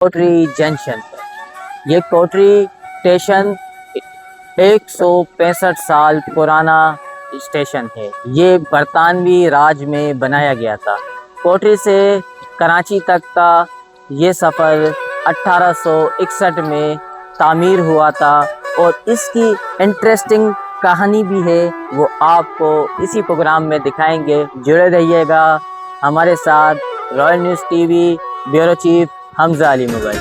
Kotri junction پر۔ یہ Kotri station 165 سال پرانا اسٹیشن ہے۔ یہ برطانوی راج میں بنایا گیا تھا۔ کوٹری سے کراچی تک کا یہ سفر 1861 میں تعمیر ہوا تھا، اور اس کی انٹرسٹنگ کہانی بھی ہے، وہ آپ کو اسی پروگرام میں دکھائیں گے۔ جڑے رہیے گا ہمارے ساتھ۔ Royal news T V, bureau chief Hamza Ali Mughal.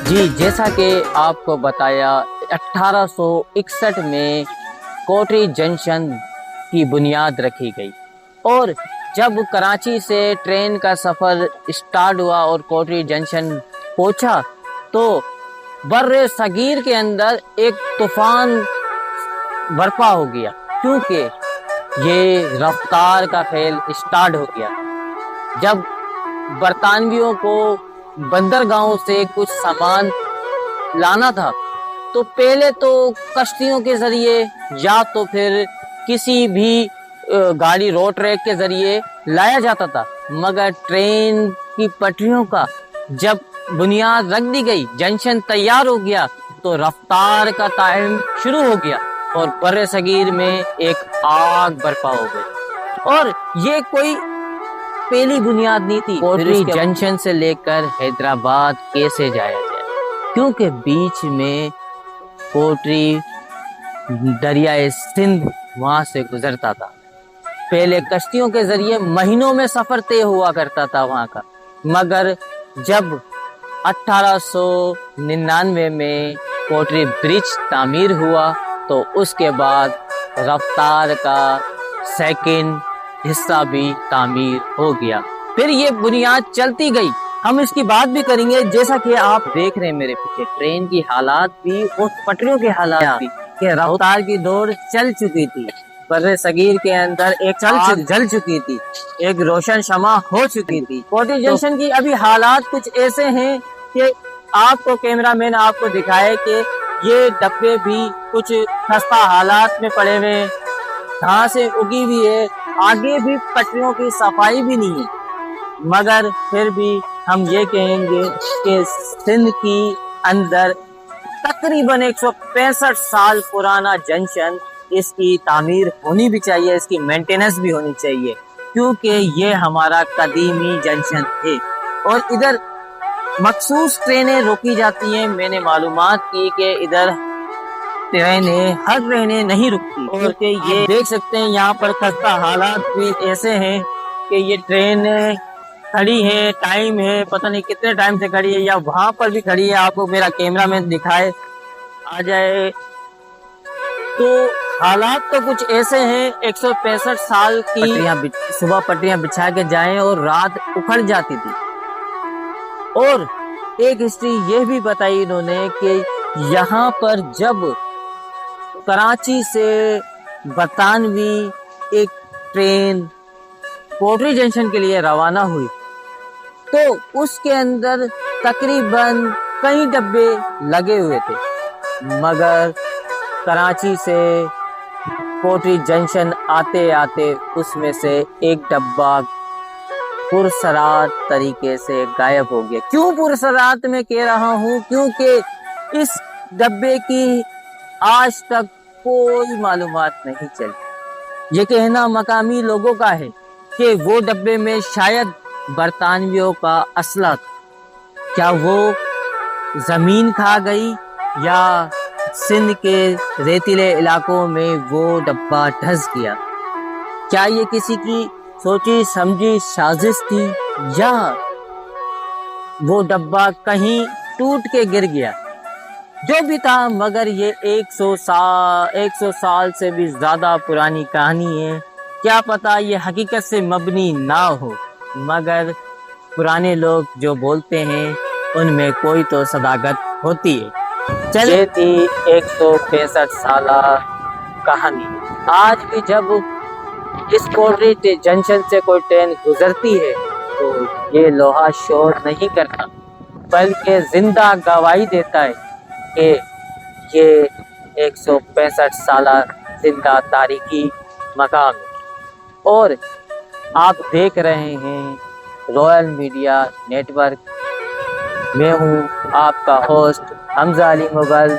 جی، جیسا کہ آپ کو بتایا 1861 میں کوٹری جنکشن کی بنیاد رکھی گئی، اور جب کراچی سے ٹرین کا سفر اسٹارٹ ہوا اور کوٹری جنکشن پہنچا تو بر صغیر کے اندر ایک طوفان برپا ہو گیا، کیونکہ یہ رفتار کا کھیل اسٹارٹ ہو گیا۔ جب برطانویوں کو بندرگاہوں سے کچھ سامان لانا تھا تو پہلے تو کشتیوں کے ذریعے یا تو پھر کسی بھی گاڑی روڈ ٹریک کے ذریعے لایا جاتا تھا، مگر ٹرین کی پٹریوں کا جب بنیاد رکھ دی گئی، جنکشن تیار ہو گیا، تو رفتار کا ٹائم شروع ہو گیا اور بر صغیر میں ایک آگ برپا ہو گئی۔ اور یہ کوئی پہلی بنیاد نہیں تھی کوٹری جنکشن سے لے کر حیدرآباد کیسے جایا جائے، کیونکہ بیچ میں کوٹری دریائے سندھ وہاں سے گزرتا تھا۔ پہلے کشتیوں کے ذریعے مہینوں میں سفر طے ہوا کرتا تھا وہاں کا، مگر جب 1899 میں کوٹری برج تعمیر ہوا تو اس کے بعد رفتار کا سیکنڈ حصہ بھی تعمیر ہو گیا، پھر یہ بنیاد چلتی گئی۔ ہم اس کی بات بھی کریں گے، جیسا کہ آپ دیکھ رہے ہیں میرے پیچھے ٹرین کی حالات بھی اور پٹریوں کے حالات بھی، کہ رفتار کی دوڑ چل چکی تھی، بر صغیر کے اندر ایک جل چکی تھی، ایک روشن شمع ہو چکی تھی۔ کوٹری جنکشن کی ابھی حالات کچھ ایسے ہیں کہ آپ کو کیمرہ مین آپ کو دکھائے کہ یہ ڈبے بھی کچھ خستہ حالات میں پڑے ہوئے ہیں، گھاسیں اگی ہوئی ہے، آگے بھی پٹریوں کی صفائی بھی نہیں ہے، مگر پھر بھی ہم یہ کہیں گے کہ سندھ کی اندر تقریباً 165 سال پرانا جنکشن، اس کی تعمیر ہونی بھی چاہیے، اس کی مینٹیننس بھی ہونی چاہیے، کیونکہ یہ ہمارا قدیمی جنکشن ہے۔ اور ادھر مخصوص ٹرینیں روکی جاتی ہیں، میں نے معلومات کی کہ ادھر ہر ٹرینیں نہیں رکتی، کیونکہ یہ دیکھ سکتے ہیں یہاں پر خستہ حالات بھی ایسے ہیں کہ یہ ٹرین کھڑی ہے، ٹائم ہے، پتہ نہیں کتنے ٹائم سے کھڑی ہے، یا وہاں پر بھی کھڑی ہے، آپ کو میرا کیمرہ مین دکھائے آ جائے تو حالات تو کچھ ایسے ہیں۔ 165 سال کی صبح پٹریاں بچھا کے جائیں اور رات اکھڑ جاتی تھی۔ اور ایک ہسٹری یہ بھی بتائی انہوں نے کہ یہاں پر جب کراچی سے برطانوی ایک ٹرین کوٹری جنکشن کے لیے روانہ ہوئی تو اس کے اندر تقریباً کئی ڈبے لگے ہوئے تھے، مگر کراچی سے کوٹری جنکشن آتے آتے اس میں سے ایک ڈبہ پرسرات طریقے سے غائب ہو گیا۔ کیوں پرسرات میں کہہ رہا ہوں؟ کیونکہ اس ڈبے کی آج تک کوئی معلومات نہیں چلی۔ یہ کہنا مقامی لوگوں کا ہے کہ وہ ڈبے میں شاید برطانویوں کا اسلحہ تھا۔ کیا وہ زمین کھا گئی یا سندھ کے ریتیلے علاقوں میں وہ ڈبہ دھس گیا؟ کیا یہ کسی کی سوچی سمجھی سازش تھی یا وہ ڈبہ کہیں ٹوٹ کے گر گیا؟ جو بھی تھا، مگر یہ 100 سال سے بھی زیادہ پرانی کہانی ہے۔ کیا پتا یہ حقیقت سے مبنی نہ ہو، مگر پرانے لوگ جو بولتے ہیں ان میں کوئی تو صداقت ہوتی ہے۔ یہ تھی 165 سالہ کہانی۔ آج بھی جب اس کوٹری جنکشن سے کوئی ٹرین گزرتی ہے تو یہ لوہا شور نہیں کرتا، بلکہ زندہ گواہی دیتا ہے کہ یہ 165 سالہ زندہ تاریخی مقام ہے۔ اور آپ دیکھ رہے ہیں رائل میڈیا نیٹ ورک۔ میں ہوں آپ کا ہوسٹ حمزہ علی مغل۔